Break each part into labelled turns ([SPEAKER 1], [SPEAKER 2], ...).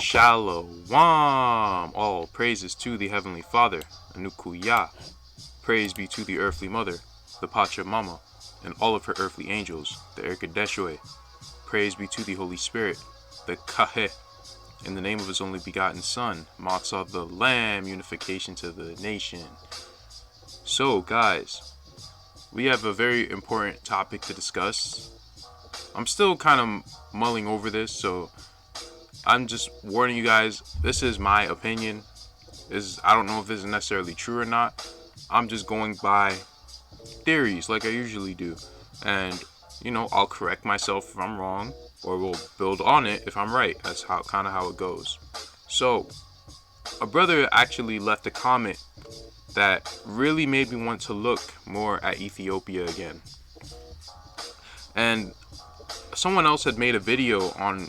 [SPEAKER 1] Shalom. All praises to the Heavenly Father, Anukuya. Praise be to the earthly mother, the Pachamama, and all of her earthly angels, the Erkadeshwe. Praise be to the Holy Spirit, the Kahe, in the name of his only begotten Son, Motsah the Lamb, unification to the nation. So, guys, we have a very important topic to discuss. I'm still kind of mulling over this, so I'm just warning you guys, this is my opinion. I don't know if this is necessarily true or not. I'm just going by theories like I usually do. And, I'll correct myself if I'm wrong, or we'll build on it if I'm right. That's kind of how it goes. So, a brother actually left a comment that really made me want to look more at Ethiopia again. And someone else had made a video on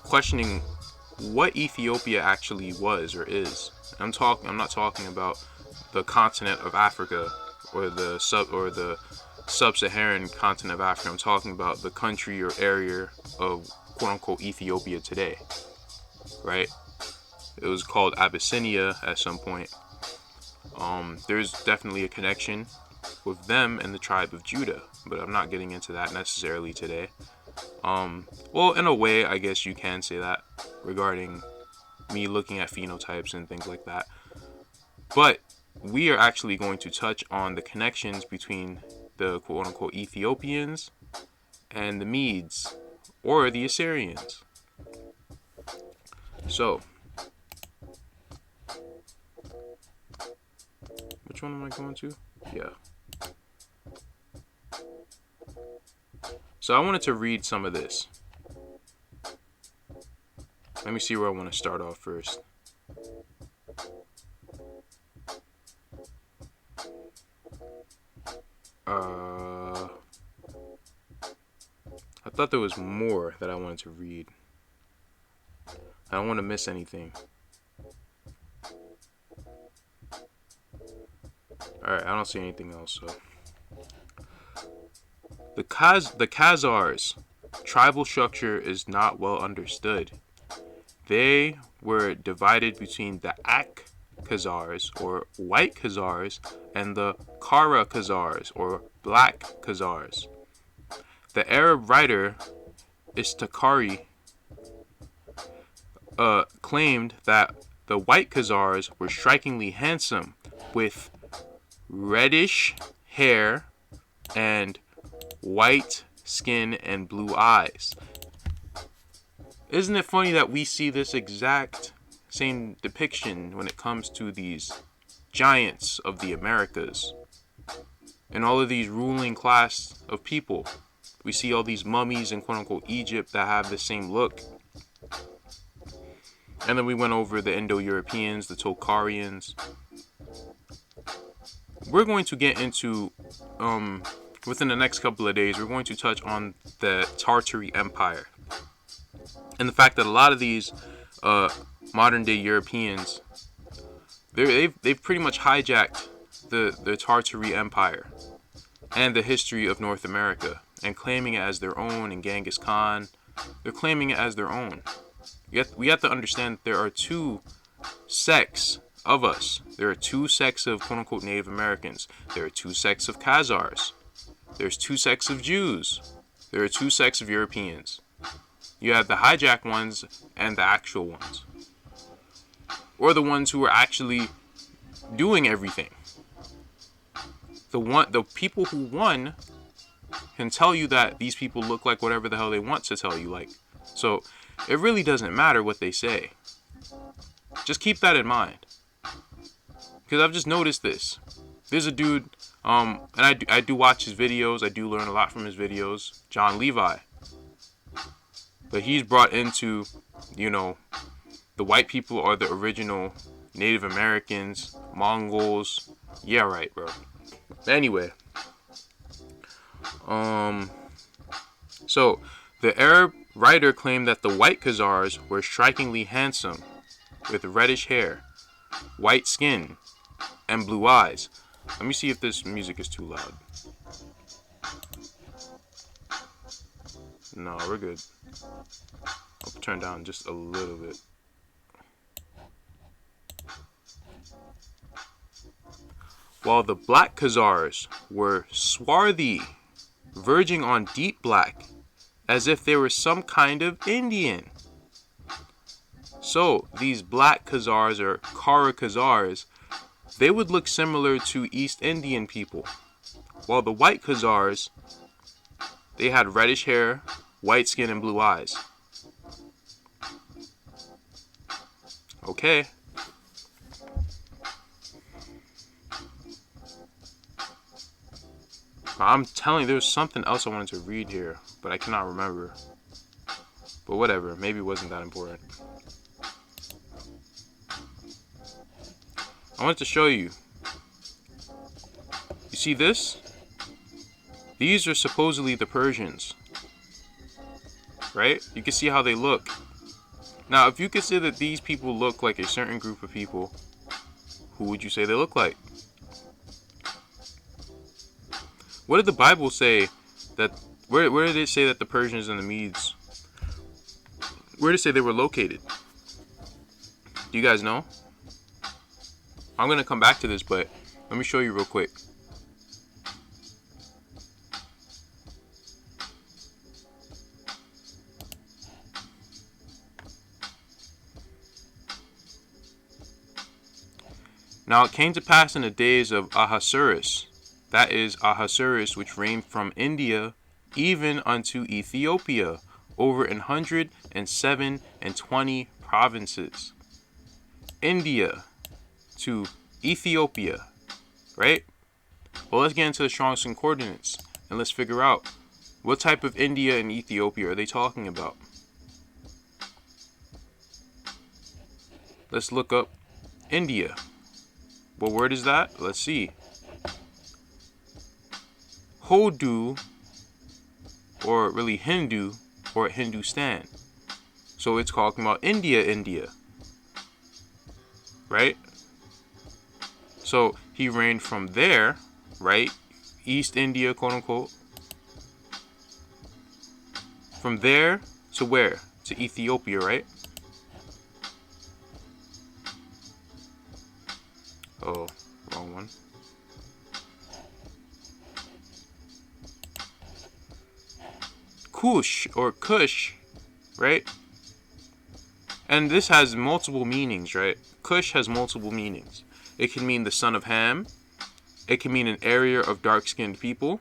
[SPEAKER 1] questioning what Ethiopia actually was or is. I'm not talking about the continent of Africa or the sub-Saharan continent of Africa. I'm talking about the country or area of quote-unquote Ethiopia today, right? It was called Abyssinia at some point. There's definitely a connection with them and the tribe of Judah, but I'm not getting into that necessarily today. Well, in a way, I guess you can say that regarding me looking at phenotypes and things like that. But we are actually going to touch on the connections between the quote-unquote Ethiopians and the Medes or the Assyrians. So, which one am I going to? Yeah. So I wanted to read some of this. Let me see where I want to start off first. I thought there was more that I wanted to read. I don't want to miss anything. Alright, I don't see anything else, so. The Khazars tribal structure is not well understood. They were divided between the Ak Khazars, or white Khazars, and the Kara Khazars, or black Khazars. The Arab writer Istakari claimed that the white Khazars were strikingly handsome, with reddish hair and white skin and blue eyes. Isn't it funny that we see this exact same depiction when it comes to these giants of the Americas and all of these ruling class of people? We see all these mummies in quote-unquote Egypt that have the same look. And then we went over the Indo-Europeans, the Tocharians. We're going to get into, within the next couple of days, we're going to touch on the Tartary Empire. And the fact that a lot of these modern day Europeans, they've pretty much hijacked the Tartary Empire and the history of North America and claiming it as their own. And Genghis Khan, they're claiming it as their own. We have to understand that there are two sects of us. There are two sects of quote unquote Native Americans. There are two sects of Khazars. There's two sects of Jews. There are two sects of Europeans. You have the hijacked ones and the actual ones. Or the ones who are actually doing everything. The people who won can tell you that these people look like whatever the hell they want to tell you like. So it really doesn't matter what they say. Just keep that in mind. Because I've just noticed this. There's a dude, and I do watch his videos. I do learn a lot from his videos. John Levi. But he's brought into, the white people are the original Native Americans, Mongols. Yeah, right, bro. Anyway. So, the Arab writer claimed that the white Khazars were strikingly handsome, with reddish hair, white skin, and blue eyes. Let me see if this music is too loud. No, we're good. I'll turn down just a little bit. while the black Khazars were swarthy, verging on deep black, as if they were some kind of Indian. So these black Khazars, or Kara Khazars, they would look similar to East Indian people, while the white Khazars, they had reddish hair, white skin, and blue eyes. Okay. I'm telling you, there's something else I wanted to read here, but I cannot remember. But whatever, maybe it wasn't that important. I wanted to show you. You see this? These are supposedly the Persians. Right? You can see how they look. Now, if you could say that these people look like a certain group of people, who would you say they look like? What did the Bible say that, where did it say that the Persians and the Medes, where did it say they were located? Do you guys know? I'm going to come back to this, but let me show you real quick. Now it came to pass in the days of Ahasuerus, that is Ahasuerus, which reigned from India even unto Ethiopia, over 127 provinces. India to Ethiopia, right? Well, let's get into the Strong's Concordance and let's figure out what type of India and Ethiopia are they talking about. Let's look up India. What word is that? Let's see. Hodu, or really Hindu, or Hindustan. So it's talking about India. Right? So he reigned from there, right? East India, quote unquote. From there to where? To Ethiopia, right? Oh, wrong one. Kush, or Kush, right? And this has multiple meanings, right? Kush has multiple meanings. It can mean the son of Ham. It can mean an area of dark-skinned people.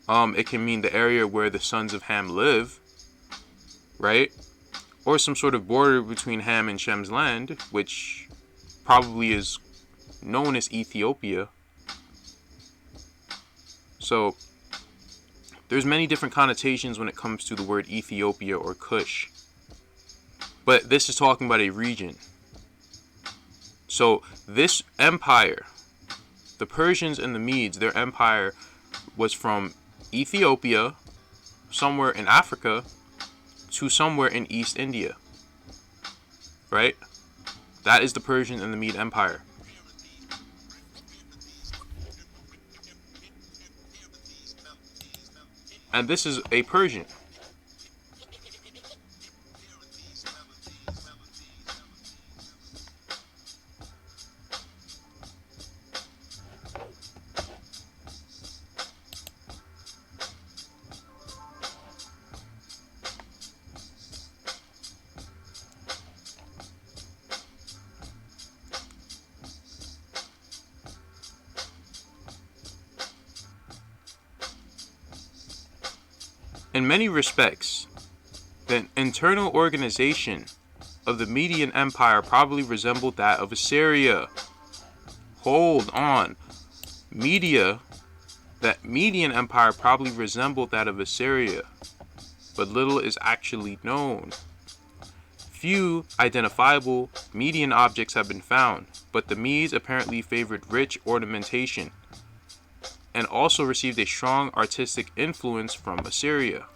[SPEAKER 1] It can mean the area where the sons of Ham live, right? Or some sort of border between Ham and Shem's land, which probably is known as Ethiopia. So there's many different connotations when it comes to the word Ethiopia or Kush. But this is talking about a region. So this empire, the Persians and the Medes, their empire was from Ethiopia, somewhere in Africa, to somewhere in East India. Right? That is the Persian and the Mede Empire. And this is a Persian. In many respects, the internal organization of the Median Empire probably resembled that of Assyria. Hold on. That Median Empire probably resembled that of Assyria, but little is actually known. Few identifiable Median objects have been found, but the Medes apparently favored rich ornamentation and also received a strong artistic influence from Assyria.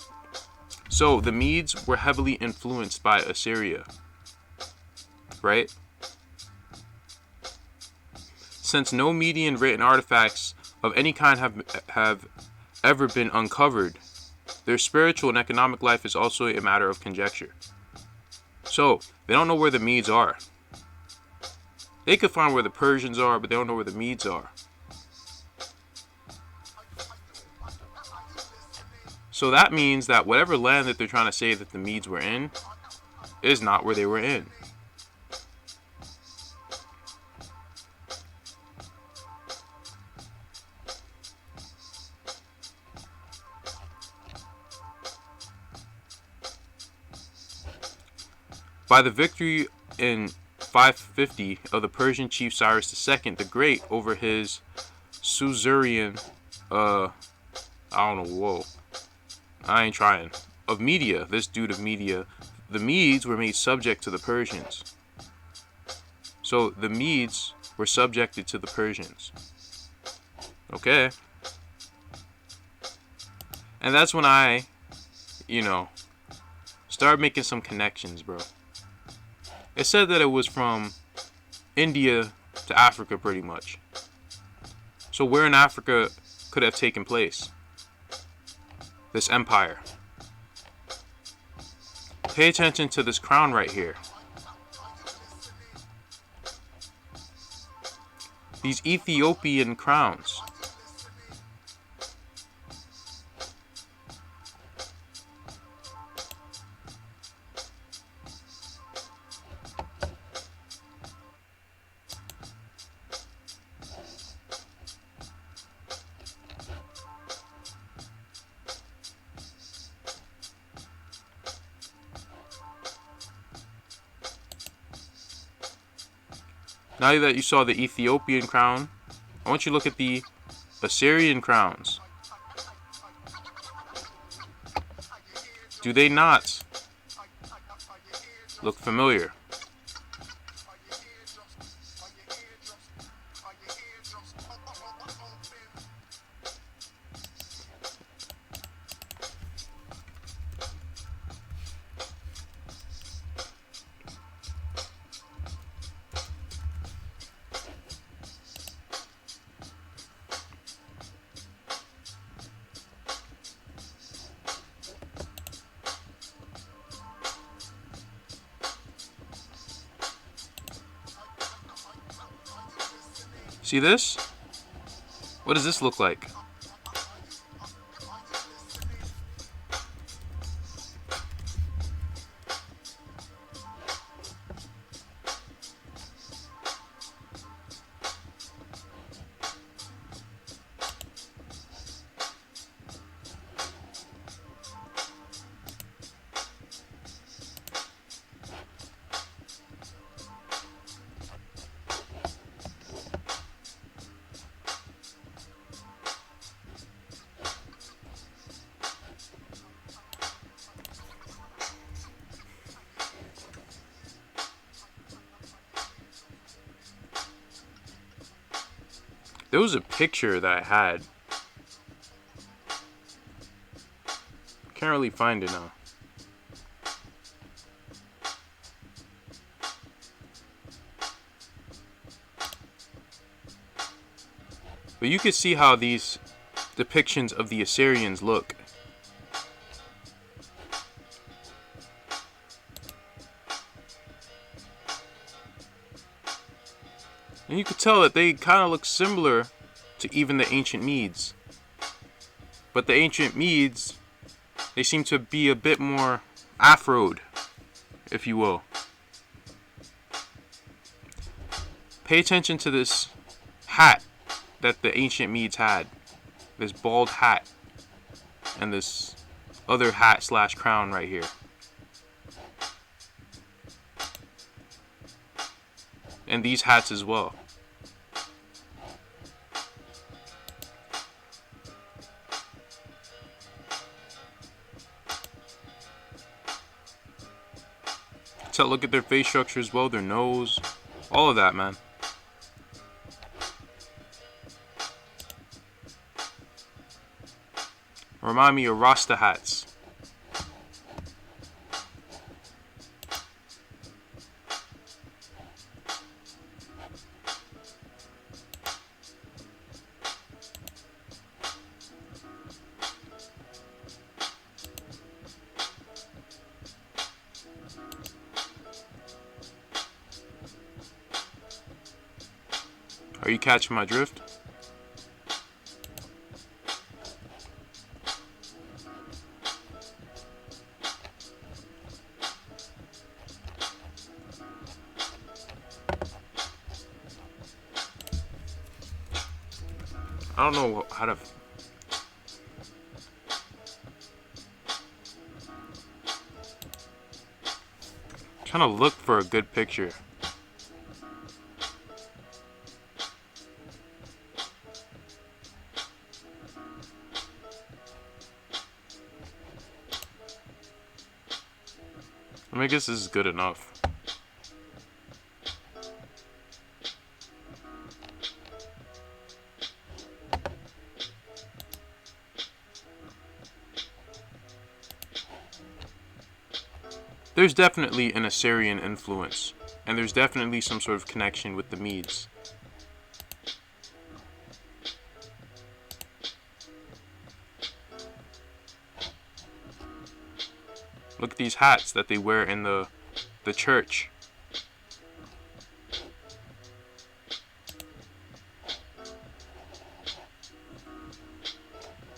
[SPEAKER 1] So the Medes were heavily influenced by Assyria, right? Since no Median written artifacts of any kind have ever been uncovered, their spiritual and economic life is also a matter of conjecture. So they don't know where the Medes are. They could find where the Persians are, but they don't know where the Medes are. So that means that whatever land that they're trying to say that the Medes were in is not where they were in. By the victory in 550 of the Persian chief Cyrus II the Great over his suzerain, I don't know, whoa, I ain't trying, of Media, this dude of Media, the Medes were made subject to the Persians. So the Medes were subjected to the Persians. Okay. And that's when I, started making some connections, bro. It said that it was from India to Africa, pretty much. So where in Africa could have taken place this empire? Pay attention to this crown right here. These Ethiopian crowns. Now that you saw the Ethiopian crown, I want you to look at the Assyrian crowns. Do they not look familiar? See this? What does this look like? There was a picture that I had. Can't really find it now. But you can see how these depictions of the Assyrians look. And you could tell that they kind of look similar to even the ancient Medes. But the ancient Medes, they seem to be a bit more afroed, if you will. Pay attention to this hat that the ancient Medes had. This bald hat. And this other hat / crown right here. And these hats as well. So look at their face structure as well, their nose, all of that, man. Remind me of Rasta hats. Are you catching my drift? I don't know how to... trying to look for a good picture. I guess this is good enough. There's definitely an Assyrian influence, and there's definitely some sort of connection with the Medes. Look at these hats that they wear in the church.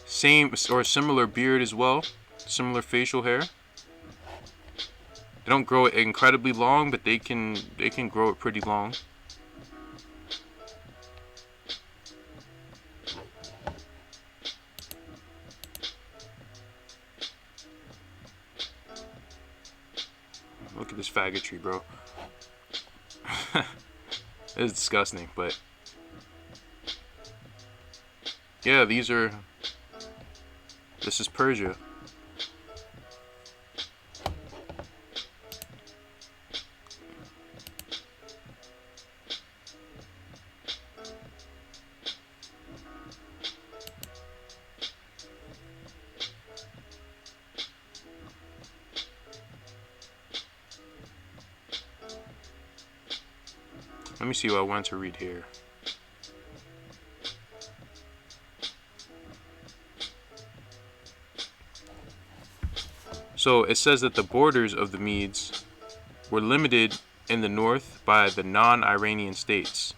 [SPEAKER 1] Same or similar beard as well, similar facial hair. They don't grow it incredibly long, but they can grow it pretty long. Look at this faggotry, bro. It's disgusting, but yeah, this is Persia. Let me see what I want to read here. So it says that the borders of the Medes were limited in the north by the non-Iranian states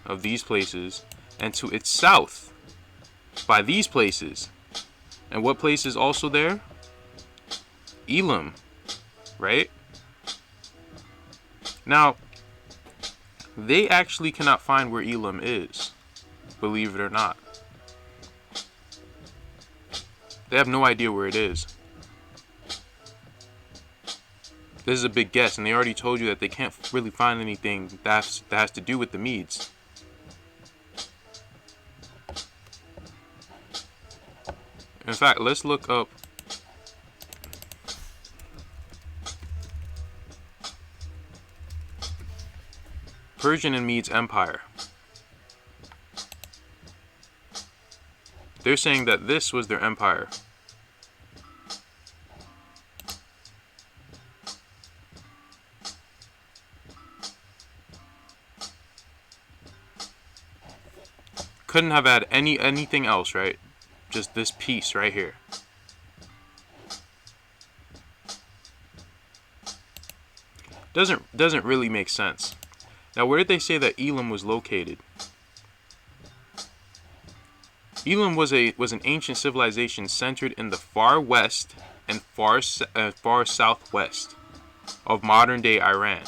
[SPEAKER 1] of these places, and to its south by these places. And what place is also there? Elam, right? Now, they actually cannot find where Elam is, believe it or not. They have no idea where it is. This is a big guess, and they already told you that they can't really find anything that has to do with the Medes. In fact, let's look up Persian and Medes Empire. They're saying that this was their empire. Couldn't have had anything else, right? Just this piece right here. Doesn't really make sense. Now, where did they say that Elam was located? Elam was an ancient civilization centered in the far west and far southwest of modern-day Iran.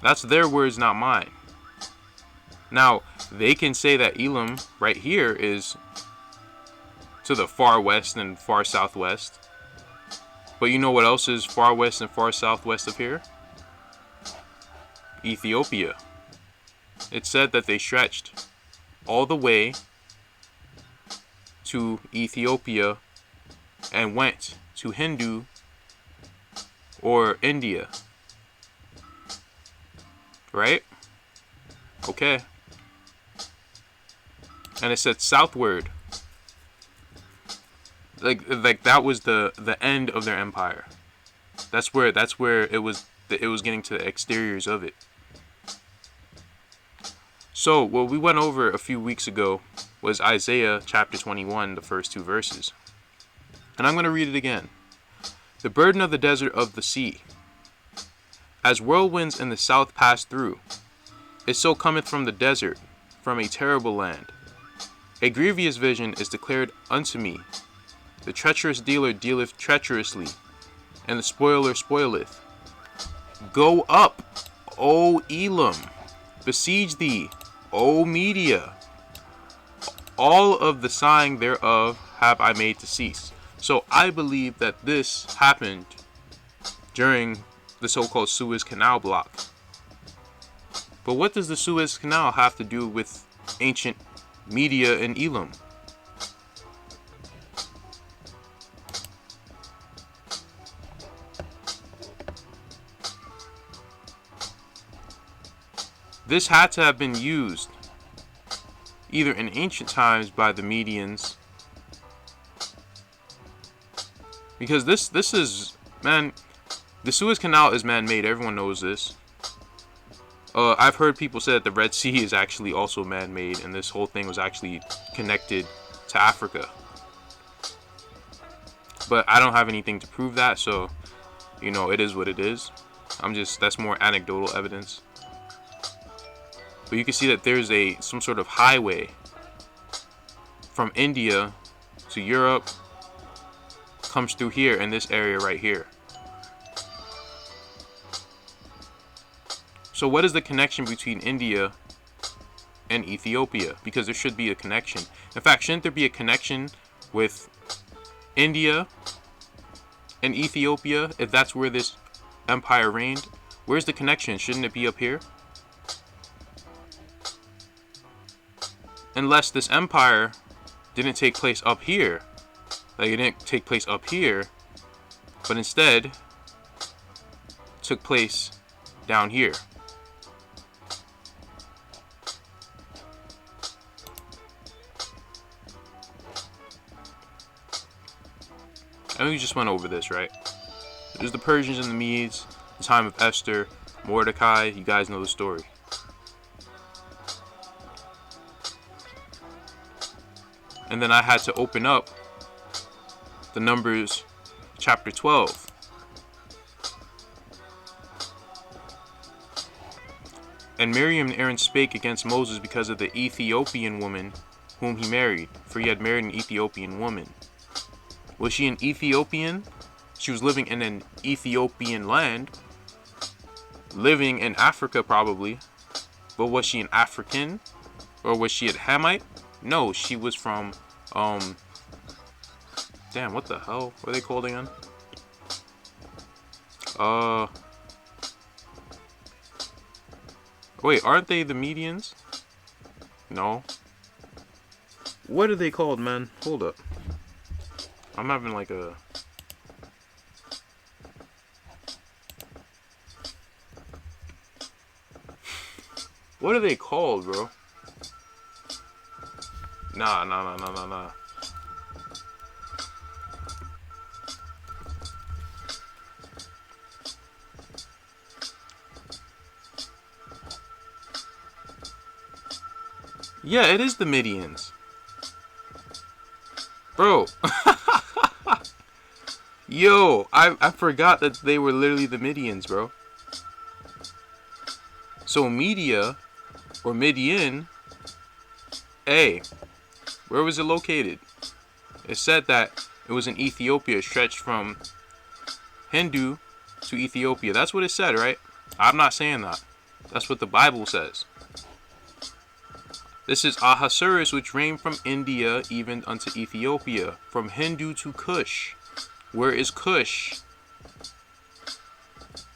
[SPEAKER 1] That's their words, not mine. Now, they can say that Elam right here is to the far west and far southwest. But you know what else is far west and far southwest of here? Ethiopia. It said that they stretched all the way to Ethiopia and went to Hindu or India. Right? Okay. And it said southward. Like that was the end of their empire. That's where it was getting to the exteriors of it. So, what we went over a few weeks ago was Isaiah chapter 21, the first two verses. And I'm going to read it again. The burden of the desert of the sea. As whirlwinds in the south pass through, it so cometh from the desert, from a terrible land. A grievous vision is declared unto me. The treacherous dealer dealeth treacherously, and the spoiler spoileth. Go up, O Elam, besiege thee, O Media. All of the sighing thereof have I made to cease. So I believe that this happened during the so-called Suez Canal block. But what does the Suez Canal have to do with ancient Media and Elam? This had to have been used either in ancient times by the Midians, because this is, man, the Suez Canal is man-made. Everyone knows this. I've heard people say that the Red Sea is actually also man-made, and this whole thing was actually connected to Africa. But I don't have anything to prove that, so, you know, it is what it is. That's more anecdotal evidence. But you can see that there's some sort of highway from India to Europe, comes through here in this area right here. So what is the connection between India and Ethiopia? Because there should be a connection. In fact, shouldn't there be a connection with India and Ethiopia if that's where this empire reigned? Where's the connection? Shouldn't it be up here? Unless this empire didn't take place up here. Like, it didn't take place up here, but instead took place down here. And we just went over this, right? There's the Persians and the Medes, the time of Esther, Mordecai. You guys know the story. And then I had to open up the Numbers chapter 12. And Miriam and Aaron spake against Moses because of the Ethiopian woman whom he married, for he had married an Ethiopian woman. Was she an Ethiopian? She was living in an Ethiopian land, living in Africa probably. But was she an African? Or was she a Hamite? No, she was from, damn, what the hell were they called again? Wait, aren't they the Midians? No. What are they called, man? Hold up. I'm having like a... What are they called, bro? Nah. Yeah, it is the Midians. Bro. Yo, I forgot that they were literally the Midians, bro. So Media, or Midian, hey, where was it located? It said that it was in Ethiopia, stretched from Hindu to Ethiopia. That's what it said, right? I'm not saying that. That's what the Bible says. This is Ahasuerus, which reigned from India even unto Ethiopia, from Hindu to Cush. Where is Cush?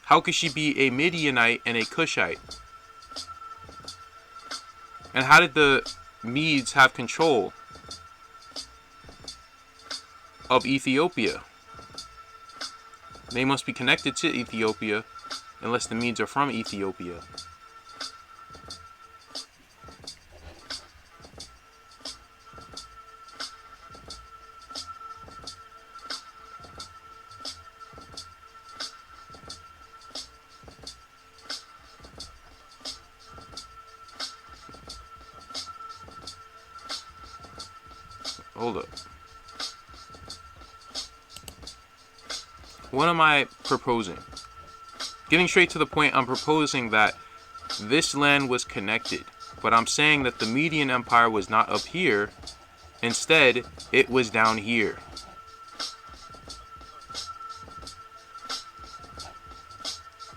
[SPEAKER 1] How could she be a Midianite and a Cushite? And how did the Medes have control of Ethiopia? They must be connected to Ethiopia, unless the Medes are from Ethiopia. Hold up. What am I proposing? Getting straight to the point, I'm proposing that this land was connected. But I'm saying that the Median Empire was not up here. Instead, it was down here.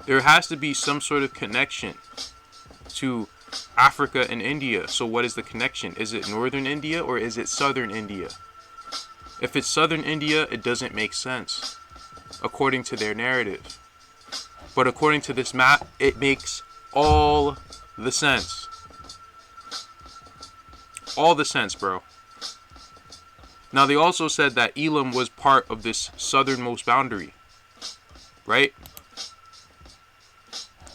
[SPEAKER 1] There has to be some sort of connection to Africa and India. So what is the connection? Is it northern India or is it southern India? If it's southern India, it doesn't make sense according to their narrative. But according to this map, it makes all the sense. All the sense, bro. Now, they also said that Elam was part of this southernmost boundary, right?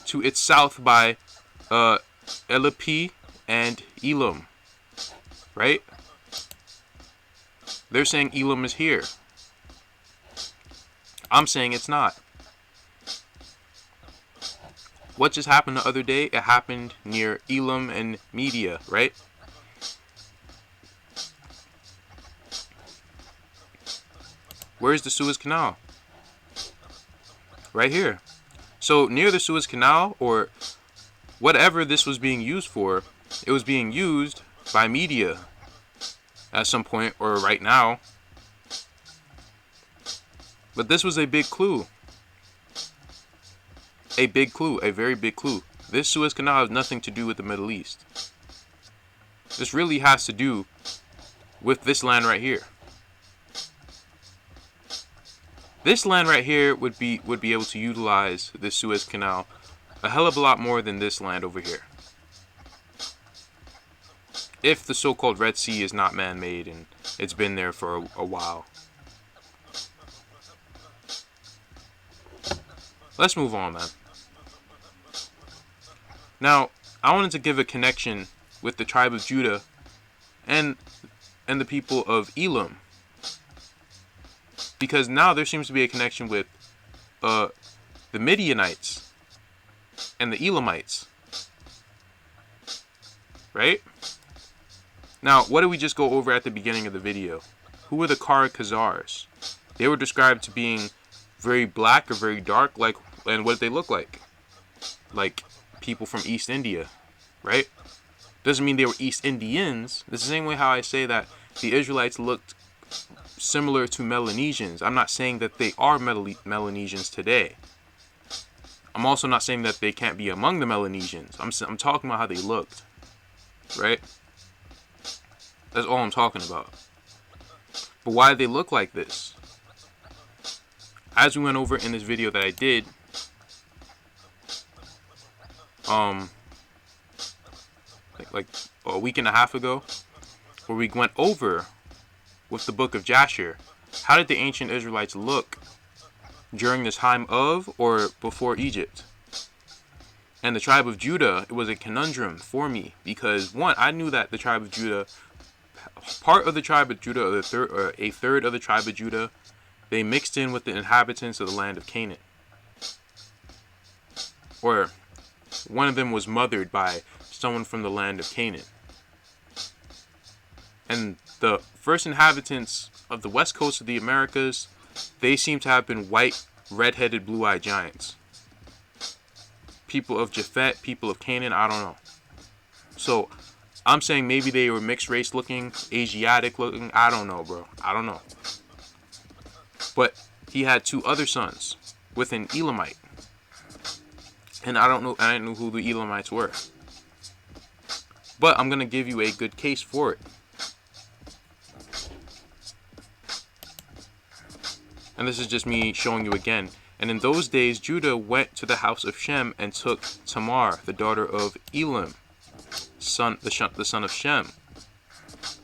[SPEAKER 1] To its south by Elipi and Elam, right? They're saying Elam is here. I'm saying it's not. What just happened the other day? It happened near Elam and Media, right? Where's the Suez Canal? Right here. So near the Suez Canal, or whatever this was being used for, it was being used by Media at some point, or right now. But this was a big clue. A big clue, a very big clue. This Suez Canal has nothing to do with the Middle East. This really has to do with this land right here. This land right here would be able to utilize this Suez Canal a hell of a lot more than this land over here. If the so-called Red Sea is not man-made and it's been there for a while. Let's move on, man. Now, I wanted to give a connection with the tribe of Judah and the people of Elam. Because now there seems to be a connection with the Midianites and the Elamites. Right? Now, what did we just go over at the beginning of the video? Who were the Kara Khazars? They were described to being very black or very dark, and what did they look like? Like people from East India, right? Doesn't mean they were East Indians. It's the same way how I say that the Israelites looked similar to Melanesians. I'm not saying that they are Melanesians today. I'm also not saying that they can't be among the Melanesians. I'm talking about how they looked, right? That's all I'm talking about. But why did they look like this? As we went over in this video that I did, like a week and a half ago, where we went over with the book of Yashaya, how did the ancient Israelites look during the time of or before Egypt? And the tribe of Judah, it was a conundrum for me because, one, I knew that the tribe of Judah, part of the tribe of Judah, or a third of the tribe of Judah, they mixed in with the inhabitants of the land of Canaan. Or one of them was mothered by someone from the land of Canaan. And the first inhabitants of the west coast of the Americas, they seem to have been white, red-headed, blue-eyed giants. People of Japhet, people of Canaan, I don't know. So, I'm saying maybe they were mixed race looking, Asiatic looking, I don't know, bro. I don't know. But he had two other sons with an Elamite. And I didn't know who the Elamites were. But I'm going to give you a good case for it. And this is just me showing you again. And in those days, Judah went to the house of Shem and took Tamar, the daughter of Elam, the son of Shem.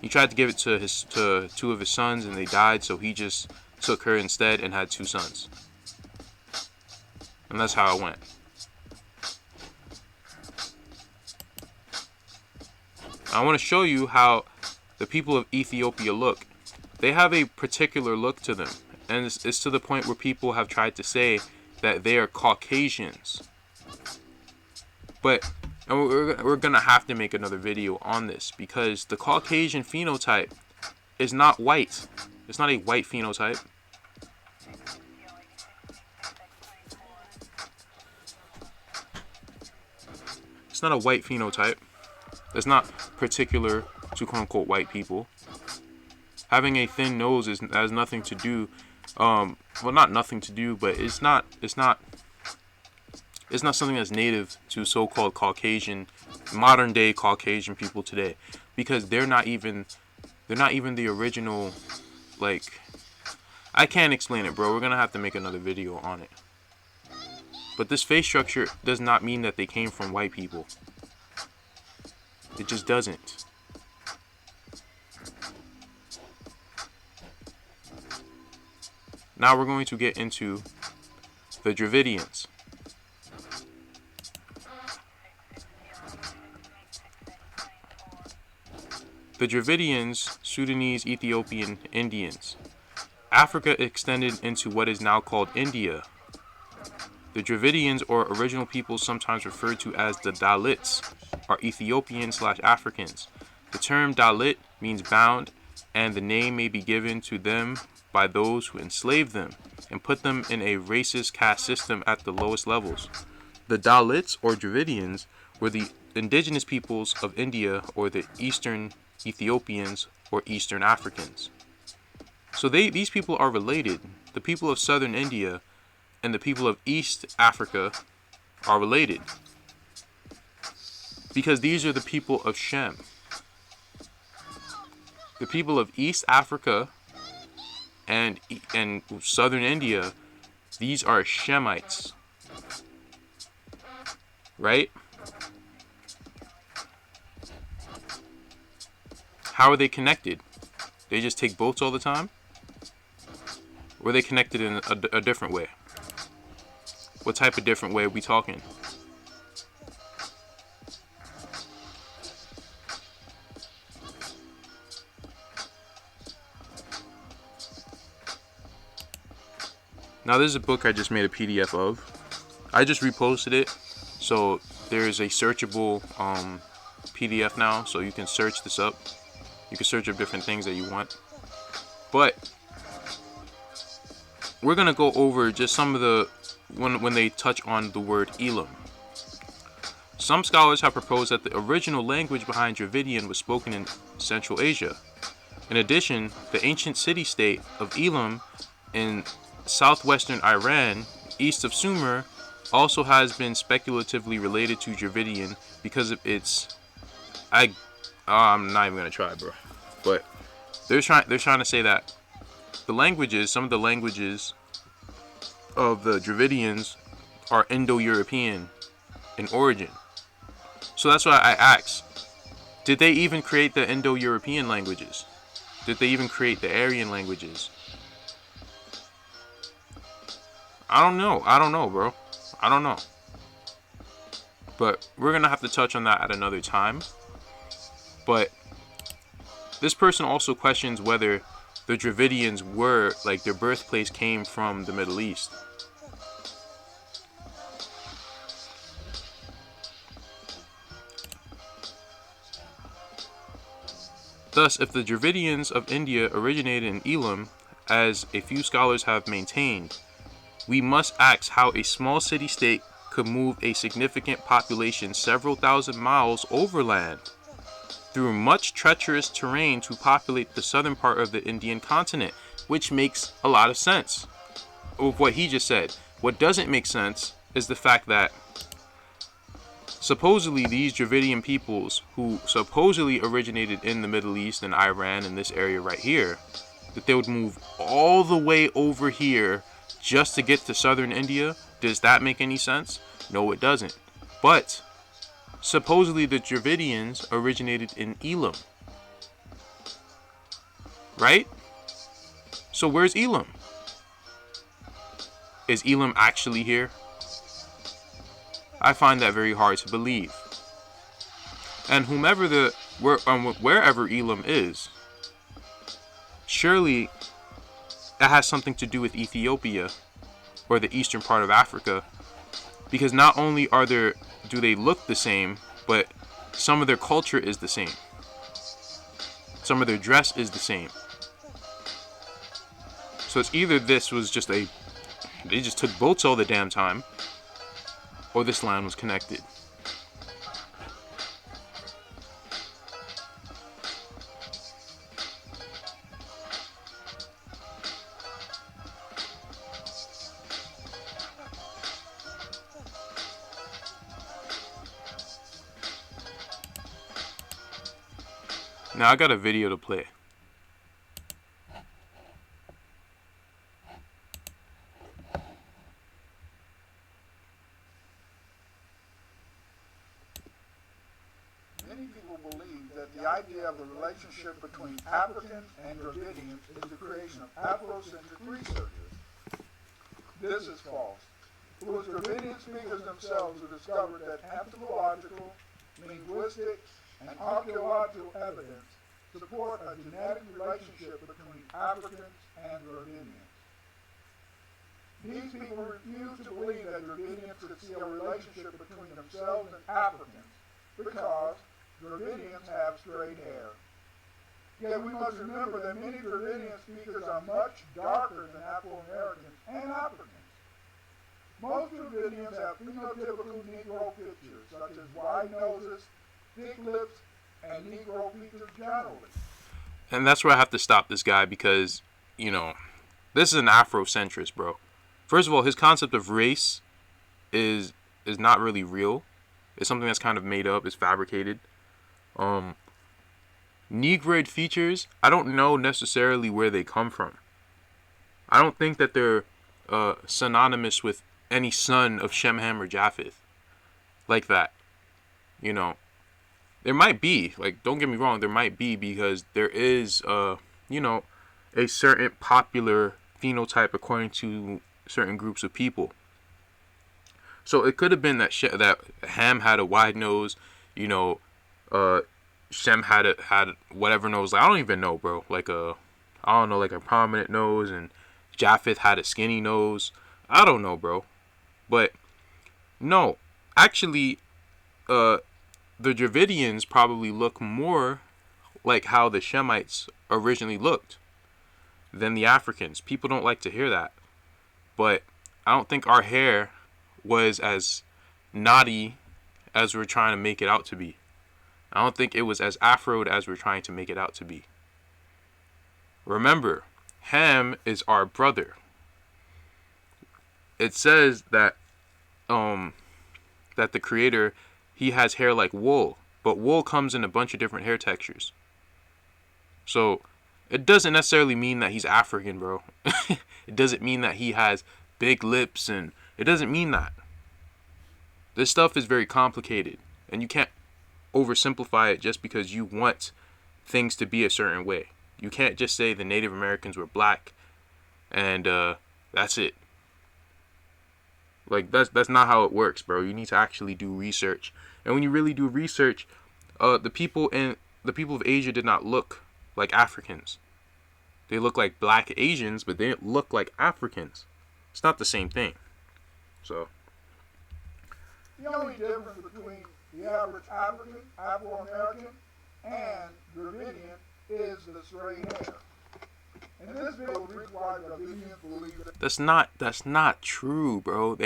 [SPEAKER 1] He tried to give it to two of his sons, and they died, so he just took her instead and had two sons. And that's how it went. I want to show you how the people of Ethiopia look. They have a particular look to them. And it's to the point where people have tried to say that they are Caucasians. But we're going to have to make another video on this, because the Caucasian phenotype is not white. It's not a white phenotype. It's not a white phenotype. That's not particular to quote-unquote white people. Having a thin nose has nothing to do, well, not nothing to do, but it's not something that's native to so-called Caucasian, modern day Caucasian people today, because they're not even the original, like, I can't explain it, bro. We're gonna have to make another video on it. But this face structure does not mean that they came from white people. It just doesn't. Now we're going to get into the Dravidians. The Dravidians, Sudanese Ethiopian Indians. Africa extended into what is now called India. The Dravidians, or original peoples sometimes referred to as the Dalits, are Ethiopian/Africans. The term Dalit means bound, and the name may be given to them by those who enslaved them and put them in a racist caste system at the lowest levels. The Dalits, or Dravidians, were the indigenous peoples of India, or the Eastern Ethiopians, or Eastern Africans. So these people are related. The people of southern India and the people of East Africa are related, because these are the people of Shem. The people of East Africa and southern India, these are Shemites, right? How are they connected? They just take boats all the time? Or are they connected in a different way? What type of different way are we talking? Now, this is a book I just made a PDF of. I just reposted it, so there's a searchable PDF now, so you can search this up. You can search up different things that you want. But we're gonna go over just some of the when they touch on the word Elam. Some scholars have proposed that the original language behind Dravidian was spoken in Central Asia. In addition, the ancient city-state of Elam in southwestern Iran, east of Sumer, also has been speculatively related to Dravidian because of its... I'm not even gonna try, bro. But they're trying to say that some of the languages of the Dravidians are Indo-European in origin. So that's why I asked, did they even create the Indo-European languages? Did they even create the Aryan languages? I don't know, bro. I don't know. But we're gonna have to touch on that at another time. But this person also questions whether the Dravidians were, like, their birthplace came from the Middle East. Thus, if the Dravidians of India originated in Elam, as a few scholars have maintained, we must ask how a small city-state could move a significant population several thousand miles overland through much treacherous terrain to populate the southern part of the Indian continent, which makes a lot of sense of what he just said. What doesn't make sense is the fact that supposedly these Dravidian peoples, who supposedly originated in the Middle East and Iran in this area right here, that they would move all the way over here just to get to southern India. Does that make any sense? No, it doesn't. But supposedly the Dravidians originated in Elam, right? So where's Elam? Is Elam actually here? I find that very hard to believe. And wherever Elam is, surely it has something to do with Ethiopia or the eastern part of Africa, because not only do they look the same, but some of their culture is the same. Some of their dress is the same. So it's either this was just they just took boats all the damn time, or this land was connected. Now I got a video to play.
[SPEAKER 2] Many people believe that the idea of the relationship between Africans and Dravidians is the creation of Afrocentric researchers. This is false. It was Dravidian speakers themselves who discovered that anthropological, linguistic, and archaeological evidence support a genetic relationship between Africans and Dravidians. These people refuse to believe that Dravidians could see a relationship between themselves and Africans because Dravidians have straight hair. Yet we must remember that many Dravidian speakers are much darker than Afro-Americans and Africans. Most Dravidians have phenotypical Negro features, such as wide noses, thick lips, and Negro features generally.
[SPEAKER 1] And that's where I have to stop this guy because, you know, this is an Afrocentrist, bro. First of all, his concept of race is not really real. It's something that's kind of made up. It's fabricated. Negroid features, I don't know necessarily where they come from. I don't think that they're synonymous with any son of Shem, Ham, or Japheth. Like that. You know. There might be. Like, don't get me wrong. There might be because there is, you know, a certain popular phenotype according to certain groups of people. So it could have been that that Ham had a wide nose, you know, Shem had whatever nose. Like, I don't even know, bro. Like I don't know, like a prominent nose, and Japheth had a skinny nose. I don't know, bro. But no, actually, the Dravidians probably look more like how the Shemites originally looked than the Africans. People don't like to hear that, but I don't think our hair was as knotty as we're trying to make it out to be. I don't think it was as afroed as we're trying to make it out to be. Remember, Ham is our brother. It says that that the creator, he has hair like wool, but wool comes in a bunch of different hair textures. So it doesn't necessarily mean that he's African, bro. It doesn't mean that he has big lips, and it doesn't mean that. This stuff is very complicated, and you can't oversimplify it just because you want things to be a certain way. You can't just say the Native Americans were black and that's it. Like, that's not how it works, bro. You need to actually do research. And when you really do research, the people of Asia did not look like Africans. They look like black Asians, but they didn't look like Africans. It's not the same thing. So
[SPEAKER 2] the only difference between the average African, Afro-American, and Dravidian is the straight hair. And this bill reads why Dravidians believe that.
[SPEAKER 1] That's not true, bro.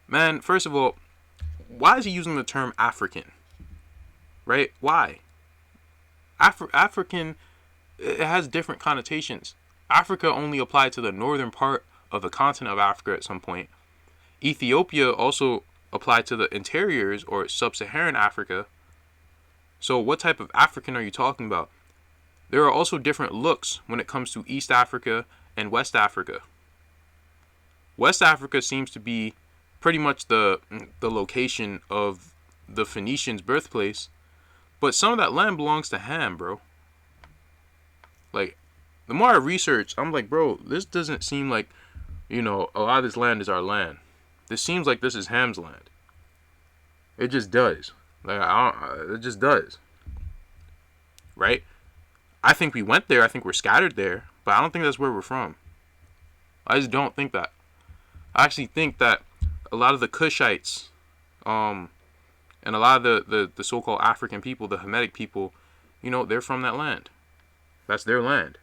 [SPEAKER 1] Man, first of all, why is he using the term African? Right? Why? African, it has different connotations. Africa only applied to the northern part of the continent of Africa at some point. Ethiopia also applied to the interiors or sub-Saharan Africa. So what type of African are you talking about? There are also different looks when it comes to East Africa and West Africa. West Africa seems to be pretty much the location of the Phoenicians' birthplace, but some of that land belongs to Ham, bro. Like, the more I research, I'm like, bro, this doesn't seem like, you know, a lot of this land is our land. This seems like this is Ham's land. It just does. Like, it just does. Right? I think we went there. I think we're scattered there. But I don't think that's where we're from. I just don't think that. I actually think that a lot of the Cushites, and a lot of the so-called African people, the Hamitic people, you know, they're from that land. That's their land.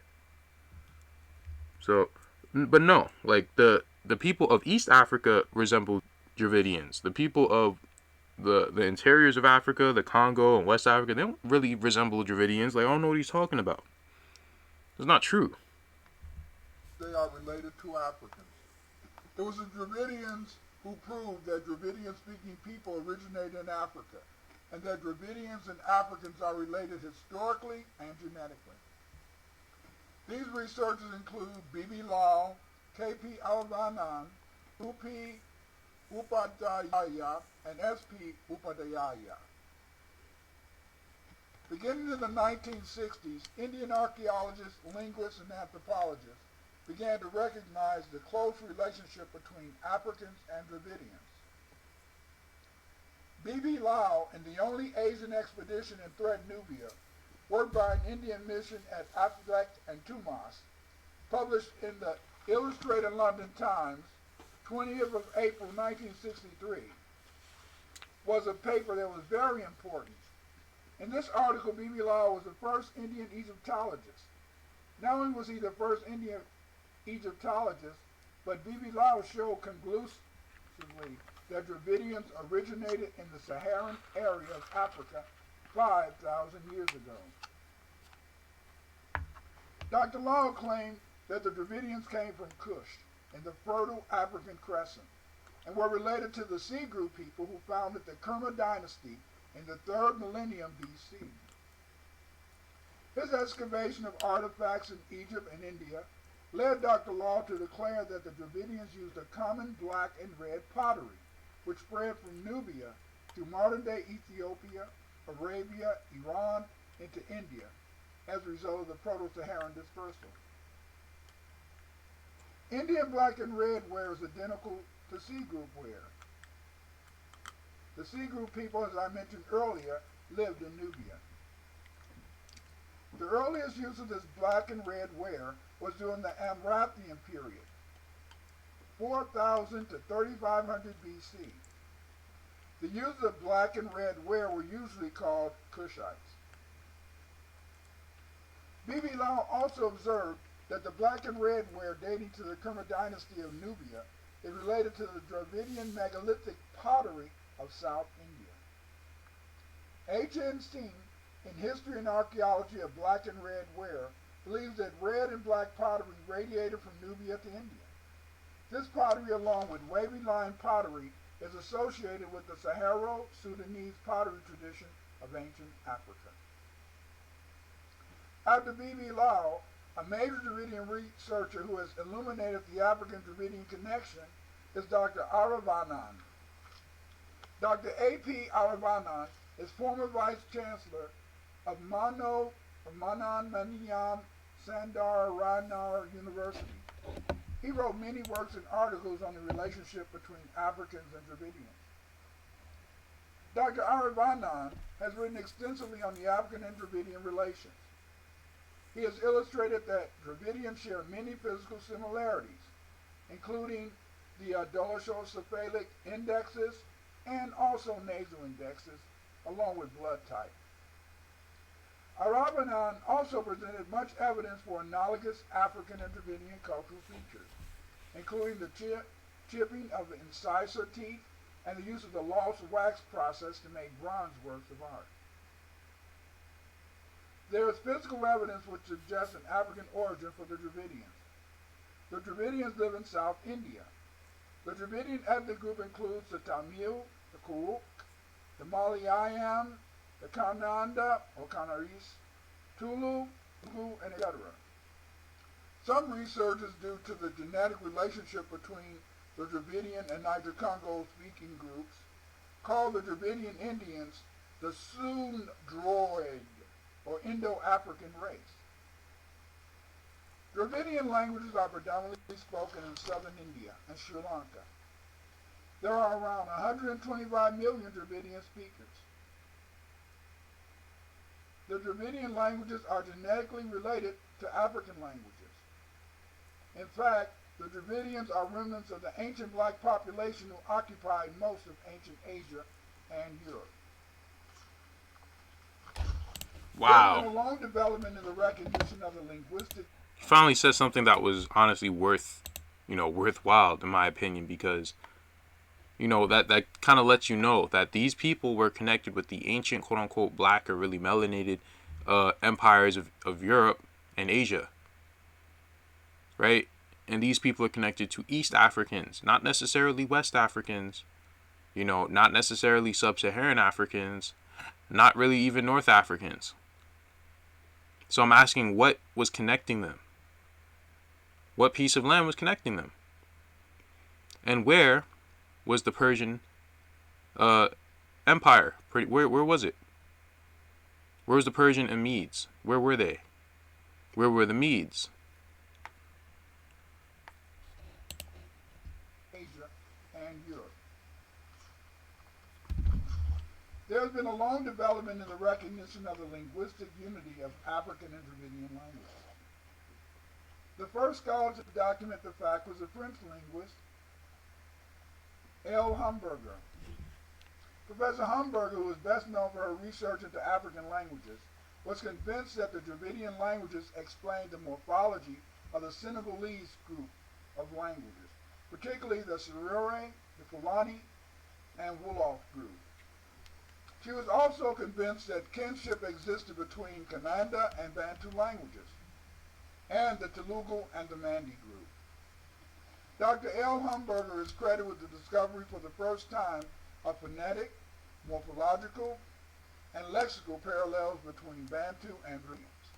[SPEAKER 1] So, but no, like the people of East Africa resemble Dravidians. The people of the interiors of Africa, the Congo and West Africa, they don't really resemble Dravidians. Like, I don't know what he's talking about. It's not true.
[SPEAKER 2] They are related to Africans. It was the Dravidians who proved that Dravidian-speaking people originated in Africa. and that Dravidians and Africans are related historically and genetically. These researchers include B.B. Lal, K.P. Alvanan, U.P. Upadhyaya, and S.P. Upadhyaya. Beginning in the 1960s, Indian archaeologists, linguists, and anthropologists began to recognize the close relationship between Africans and Dravidians. B.B. Lal, in the only Asian expedition in Thread Nubia, worked by an Indian mission at Afdak and Tumas, published in the Illustrated London Times, 20th of April 1963, was a paper that was very important. In this article, B.B. Lal was the first Indian Egyptologist. Not only was he the first Indian Egyptologist, but B.B. Lal showed conclusively that Dravidians originated in the Saharan area of Africa 5,000 years ago. Dr. Lal claimed that the Dravidians came from Kush in the fertile African crescent and were related to the Sigru people who founded the Kerma dynasty in the 3rd millennium B.C. His excavation of artifacts in Egypt and India led Dr. Lal to declare that the Dravidians used a common black and red pottery, which spread from Nubia to modern-day Ethiopia, Arabia, Iran, into India, as a result of the Proto-Saharan dispersal. Indian black and red ware is identical to Sea Group ware. The Sea Group people, as I mentioned earlier, lived in Nubia. The earliest use of this black and red ware was during the Amrathian period, 4000 to 3500 BC. The users of black and red ware were usually called Kushites. B.B. Lal also observed that the black and red ware dating to the Kerma dynasty of Nubia is related to the Dravidian megalithic pottery of South India. H.N. Singh, in History and Archaeology of Black and Red Ware, believes that red and black pottery radiated from Nubia to India. This pottery, along with wavy line pottery, is associated with the Saharo-Sudanese pottery tradition of ancient Africa. After B.B. Lal, a major Dravidian researcher who has illuminated the African-Dravidian connection is Dr. Aravanan. Dr. A.P. Aravanan is former Vice Chancellor of Manan Maniam Sandaranar University. He wrote many works and articles on the relationship between Africans and Dravidians. Dr. Aravanan has written extensively on the African and Dravidian relations. He has illustrated that Dravidians share many physical similarities, including the dolichocephalic indexes and also nasal indexes, along with blood type. Aravanan also presented much evidence for analogous African and Dravidian cultural features, including the chipping of the incisor teeth and the use of the lost wax process to make bronze works of art. There is physical evidence which suggests an African origin for the Dravidians. The Dravidians live in South India. The Dravidian ethnic group includes the Tamil, the Kuruk, the Malayalam, the Kannada or Kannaris, Tulu, and etc. Some researchers, due to the genetic relationship between the Dravidian and Niger-Congo speaking groups, call the Dravidian Indians the Sundroid, or Indo-African race. Dravidian languages are predominantly spoken in southern India and Sri Lanka. There are around 125 million Dravidian speakers. The Dravidian languages are genetically related to African languages. In fact, the Dravidians are remnants of the ancient black population who occupied most of ancient Asia and Europe.
[SPEAKER 1] Wow.
[SPEAKER 2] There was a long development in the recognition of the linguistic.
[SPEAKER 1] He finally said something that was honestly worthwhile in my opinion, because that kind of lets you know that these people were connected with the ancient quote unquote black or really melanated empires of Europe and Asia, right? And these people are connected to East Africans, not necessarily West Africans, not necessarily Sub-Saharan Africans, not really even North Africans. So I'm asking, what was connecting them? What piece of land was connecting them? And where was the Persian Empire? Where was it? Where was the Persian and Medes? Where were they? Where were the Medes?
[SPEAKER 2] Asia and Europe. There has been a long development in the recognition of the linguistic unity of African and Dravidian languages. The first scholar to document the fact was a French linguist, L. Hamburger. Professor Hamburger, who is best known for her research into African languages, was convinced that the Dravidian languages explained the morphology of the Senegalese group of languages, particularly the Serere, the Fulani, and Wolof group. She was also convinced that kinship existed between Kananda and Bantu languages, and the Telugu and the Mandi group. Dr. L. Hamburger is credited with the discovery for the first time of phonetic, morphological, and lexical parallels between Bantu and Dravidians.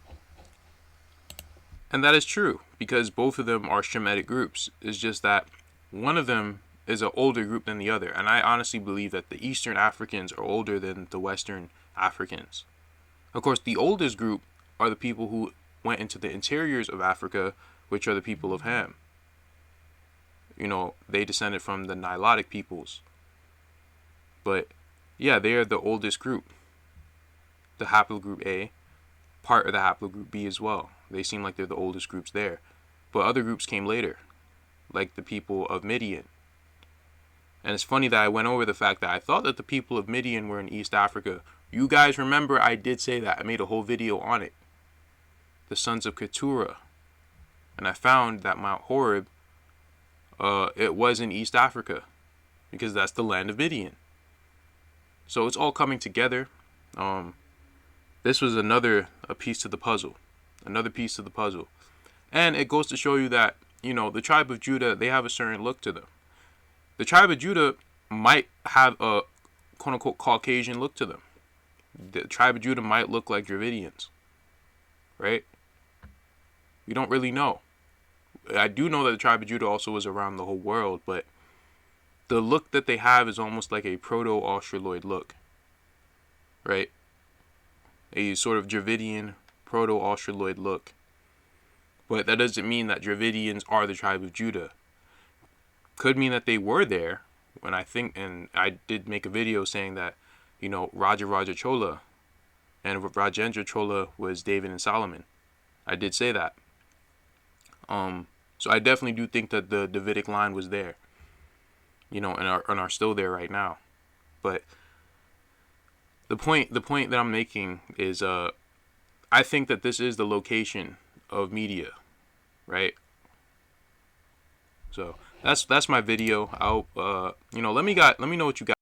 [SPEAKER 1] And that is true, because both of them are Shemitic groups. It's just that one of them is an older group than the other. And I honestly believe that the Eastern Africans are older than the Western Africans. Of course, the oldest group are the people who went into the interiors of Africa, which are the people of Ham. You know, they descended from the Nilotic peoples. But yeah, they are the oldest group. The haplogroup A, part of the haplogroup B as well. They seem like they're the oldest groups there. But other groups came later, like the people of Midian. And it's funny that I went over the fact that I thought that the people of Midian were in East Africa. You guys remember I did say that. I made a whole video on it. The sons of Keturah. And I found that Mount Horeb, it was in East Africa, because that's the land of Midian. So it's all coming together. This was a piece to the puzzle. Another piece to the puzzle. And it goes to show you that, you know, the tribe of Judah, they have a certain look to them. The tribe of Judah might have a quote-unquote Caucasian look to them. The tribe of Judah might look like Dravidians. Right? We don't really know. I do know that the tribe of Judah also was around the whole world, but the look that they have is almost like a proto-Australoid look. Right? A sort of Dravidian, proto-Australoid look. But that doesn't mean that Dravidians are the tribe of Judah. Could mean that they were there, when I think, and I did make a video saying that, you know, Raja Chola and Rajendra Chola was David and Solomon. I did say that. So I definitely do think that the Davidic line was there, you know, and are still there right now. But the point that I'm making is, I think that this is the location of media, right? So that's my video. I'll, you know, let me know what you got.